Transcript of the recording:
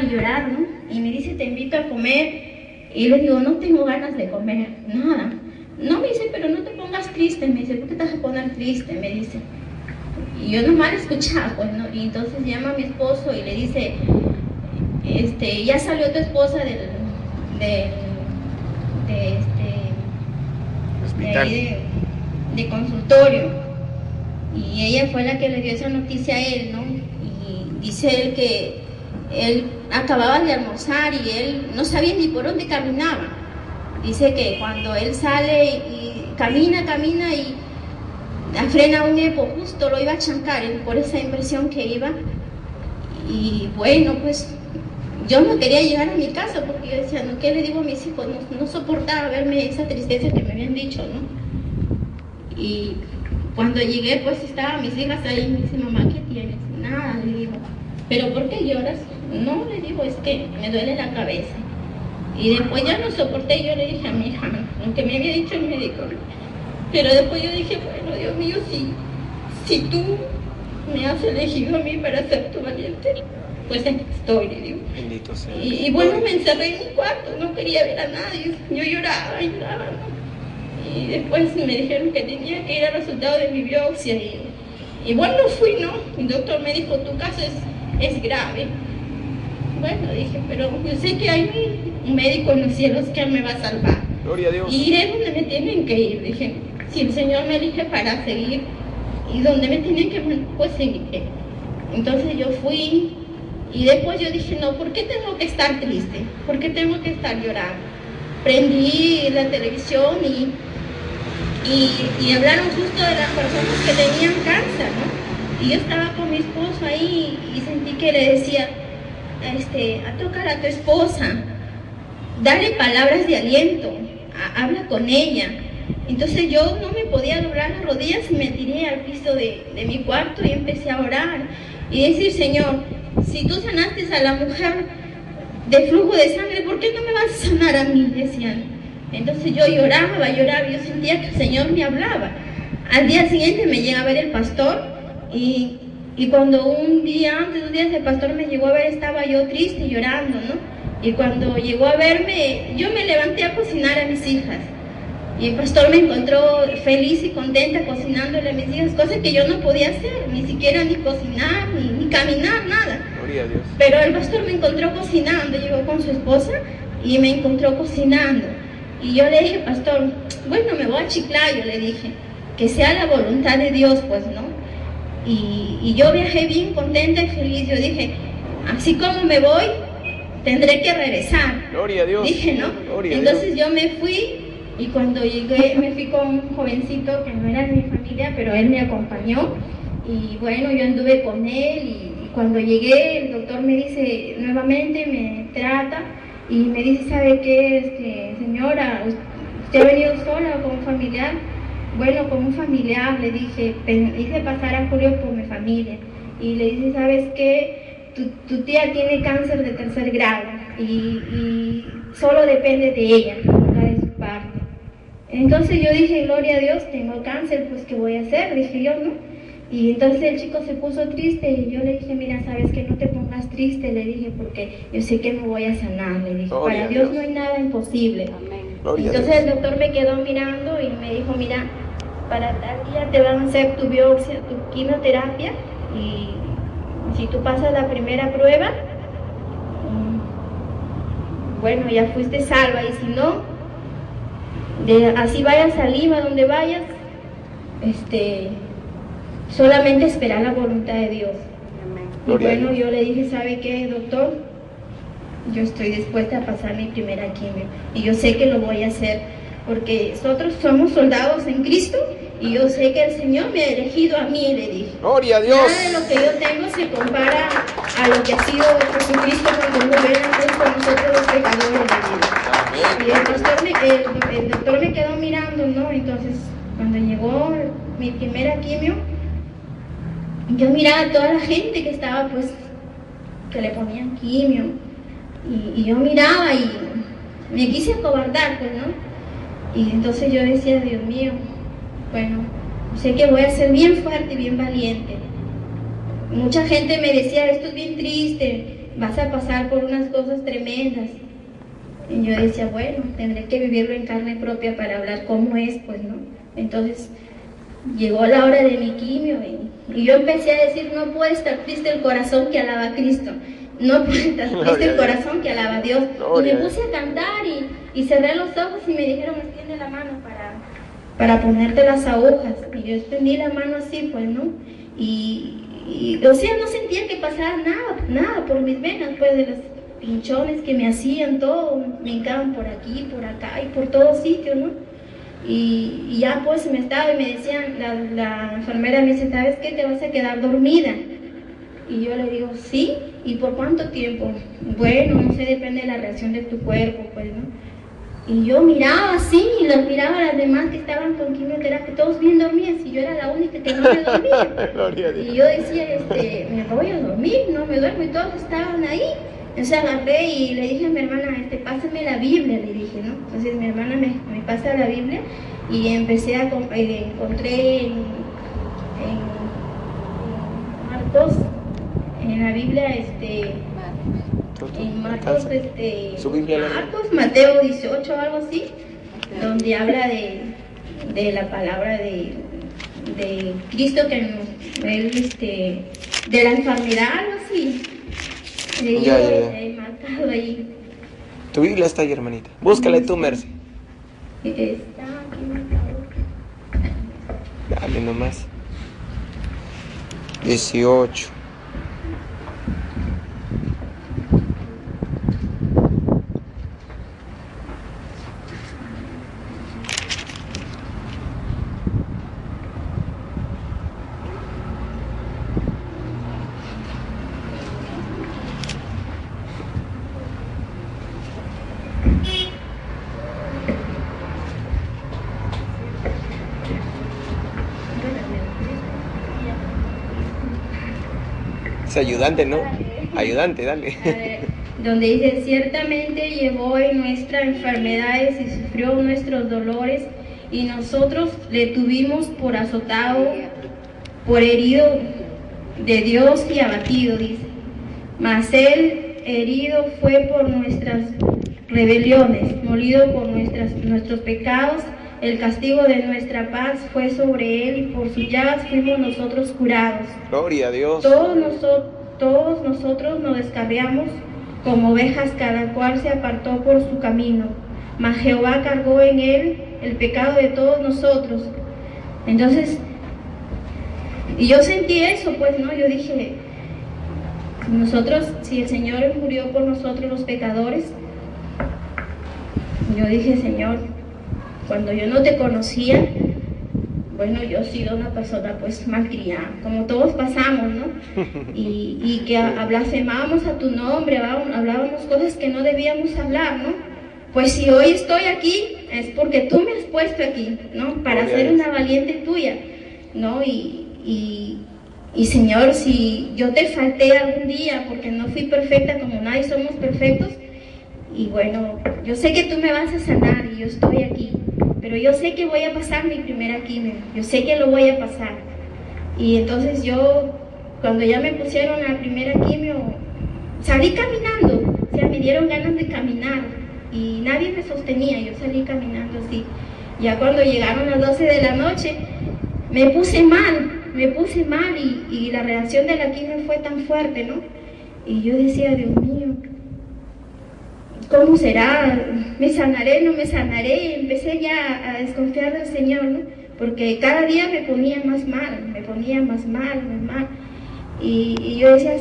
y llorar, ¿no? Y me dice, te invito a comer. Y le digo, no tengo ganas de comer, nada. No, me dice, pero no te pongas triste. Me dice, ¿por qué te vas a poner triste? Me dice. Y yo nomás escuchaba, pues, ¿no? Y entonces llama a mi esposo y le dice, ya salió tu esposa de consultorio. Y ella fue la que le dio esa noticia a él, ¿no? Y dice él que él acababa de almorzar y él no sabía ni por dónde caminaba. Dice que cuando él sale y camina y frena un hipo, justo lo iba a chancar por esa impresión que iba. Y bueno, pues yo no quería llegar a mi casa porque yo decía, no, ¿qué le digo a mis hijos? No soportaba verme esa tristeza que me habían dicho, ¿no? Y cuando llegué, pues estaban mis hijas ahí y me dice, mamá, ¿qué tienes? Nada, le digo. ¿Pero por qué lloras? No, le digo, es que me duele la cabeza. Y después ya no soporté, yo le dije a mi hija, lo que me había dicho el médico. Pero después yo dije, bueno, Dios mío, si tú me has elegido a mí para ser tu valiente, pues aquí estoy, le digo. Bendito sea. Y bueno, me encerré en mi cuarto, no quería ver a nadie, yo lloraba, ¿no? Y después me dijeron que tenía que ir al resultado de mi biopsia y bueno, fui, ¿no? El doctor me dijo, tu caso es grave. Bueno, dije, pero yo sé que hay un médico en los cielos que me va a salvar. Gloria a Dios. Y iré donde me tienen que ir, dije. Si el Señor me elige para seguir y donde me tienen que ir, pues seguiré. Entonces yo fui y después yo dije, no, ¿por qué tengo que estar triste? ¿Por qué tengo que estar llorando? Prendí la televisión y hablaron justo de las personas que tenían cáncer, ¿no? Y yo estaba con mi esposo ahí y sentí que le decía, a tocar a tu esposa, dale palabras de aliento, habla con ella. Entonces yo no me podía doblar las rodillas y me tiré al piso de mi cuarto y empecé a orar y decir, Señor, si tú sanaste a la mujer de flujo de sangre, ¿por qué no me vas a sanar a mí? Decían. Entonces yo lloraba, yo sentía que el Señor me hablaba. Al día siguiente me llega a ver el pastor y cuando un día antes, 2 días, el pastor me llegó a ver, estaba yo triste, llorando, ¿no? Y cuando llegó a verme, yo me levanté a cocinar a mis hijas. Y el pastor me encontró feliz y contenta cocinándole a mis hijas, cosas que yo no podía hacer, ni siquiera ni cocinar, ni caminar, nada. Gloria a Dios. Pero el pastor me encontró cocinando, llegó con su esposa y me encontró cocinando. Y yo le dije, pastor, bueno, me voy a Chiclayo, le dije, que sea la voluntad de Dios, pues, ¿no? Y yo viajé bien contenta y feliz. Yo dije, así como me voy, tendré que regresar. Gloria a Dios. Dije, ¿no? Gloria Entonces a Dios. yo me fui y cuando llegué me fui con un jovencito que no era de mi familia, pero él me acompañó. Y bueno, yo anduve con él y cuando llegué el doctor me dice nuevamente, me trata y me dice, ¿sabe qué, señora? ¿Usted ha venido sola o con un familiar? Bueno, con un familiar, le dije, hice pasar a Julio por mi familia. Y le dice, ¿sabes qué? Tu tía tiene cáncer de 3er grado y solo depende de ella, la de su parte. Entonces yo dije, gloria a Dios, tengo cáncer, pues ¿qué voy a hacer? Dije yo, ¿no? Y entonces el chico se puso triste y yo le dije, mira, ¿sabes qué? No te pongas triste, le dije, porque yo sé que me voy a sanar, le dije. Gloria Para a Dios Dios. no hay nada imposible. Amén. Gloria a Entonces Dios. el doctor me quedó mirando y me dijo, mira, para tal día te van a hacer tu biopsia, tu quimioterapia y si tú pasas la primera prueba, bueno, ya fuiste salva y si no, así vayas a Lima, donde vayas, solamente esperar la voluntad de Dios. Amén. Y Gloria a bueno, Dios. yo le dije, ¿sabe qué, doctor? Yo estoy dispuesta a pasar mi primera quimio y yo sé que lo voy a hacer porque nosotros somos soldados en Cristo y yo sé que el Señor me ha elegido a mí, le dije. Gloria a Dios. Nada de lo que yo tengo se compara a lo que ha sido Jesucristo cuando murió en la cruz por nosotros los pecadores, le dije. Y el doctor me quedó mirando, ¿no? Entonces, cuando llegó mi primera quimio, yo miraba a toda la gente que estaba, pues, que le ponían quimio. Y yo miraba y me quise acobardar, pues, ¿no? Y entonces yo decía, Dios mío, bueno, sé que voy a ser bien fuerte y bien valiente. Mucha gente me decía, esto es bien triste, vas a pasar por unas cosas tremendas. Y yo decía, bueno, tendré que vivirlo en carne propia para hablar cómo es, pues, ¿no? Entonces, llegó la hora de mi quimio y yo empecé a decir, no puede estar triste el corazón que alaba a Cristo. No puede estar triste el corazón que alaba a Dios. Y me puse a cantar y cerré los ojos y me dijeron, extiende la mano para ponerte las agujas. Y yo extendí la mano así, pues, ¿no? O sea, no sentía que pasara nada por mis venas, pues, de los pinchones que me hacían, todo, me hincaban por aquí, por acá y por todos sitios, ¿no? Y ya pues me estaba y me decían, la enfermera me dice, ¿sabes qué? Te vas a quedar dormida. Y yo le digo, ¿sí? ¿Y por cuánto tiempo? Bueno, no sé, depende de la reacción de tu cuerpo, pues, ¿no? Y yo miraba así, y los miraba a las demás que estaban con quimioterapia, todos bien dormidas, y yo era la única que no me dormía. Y yo decía, me voy a dormir, no me duermo, y todos estaban ahí. Entonces agarré y le dije a mi hermana, pásame la Biblia, le dije, ¿no? Entonces mi hermana me pasa la Biblia y empecé a encontré en Marcos, en la Biblia, en Marcos, Marcos, Mateo 18 o algo así, donde habla de la palabra de Cristo, que él, de la enfermedad, algo así. Ya. He marcado ahí. Tu Biblia está ahí, hermanita. Búscala tú, Mercy. Está aquí marcado. Dale nomás. 18. Es ayudante, ¿no? Ayudante, dale. Donde dice, ciertamente llevó en nuestras enfermedades y sufrió nuestros dolores, y nosotros le tuvimos por azotado, por herido de Dios y abatido, dice. Mas él herido fue por nuestras rebeliones, molido por nuestros pecados. El castigo de nuestra paz fue sobre él, y por sus llagas fuimos nosotros curados. Gloria a Dios. Todos nosotros nos descarriamos como ovejas, cada cual se apartó por su camino. Mas Jehová cargó en él el pecado de todos nosotros. Entonces, y yo sentí eso, pues, ¿no? Yo dije, nosotros, si el Señor murió por nosotros los pecadores, yo dije, Señor, cuando yo no te conocía, bueno, yo he sido una persona pues malcriada, como todos pasamos, ¿no? Y que blasfemábamos a tu nombre, hablábamos cosas que no debíamos hablar, ¿no? Pues si hoy estoy aquí, es porque tú me has puesto aquí, ¿no? Para ser una valiente tuya, ¿no? Y Señor, si yo te falté algún día porque no fui perfecta, como nadie somos perfectos, y bueno, yo sé que tú me vas a sanar y yo estoy aquí, pero yo sé que voy a pasar mi primera quimio, yo sé que lo voy a pasar. Y entonces yo, cuando ya me pusieron la primera quimio, salí caminando, o sea, me dieron ganas de caminar y nadie me sostenía, yo salí caminando así. Ya cuando llegaron las 12 de la noche, me puse mal y la reacción de la quimio fue tan fuerte, ¿no? Y yo decía, Dios mío, ¿cómo será? ¿Me sanaré? ¿No me sanaré? Y empecé ya a desconfiar del Señor, ¿no? Porque cada día me ponía más mal. Y yo decía,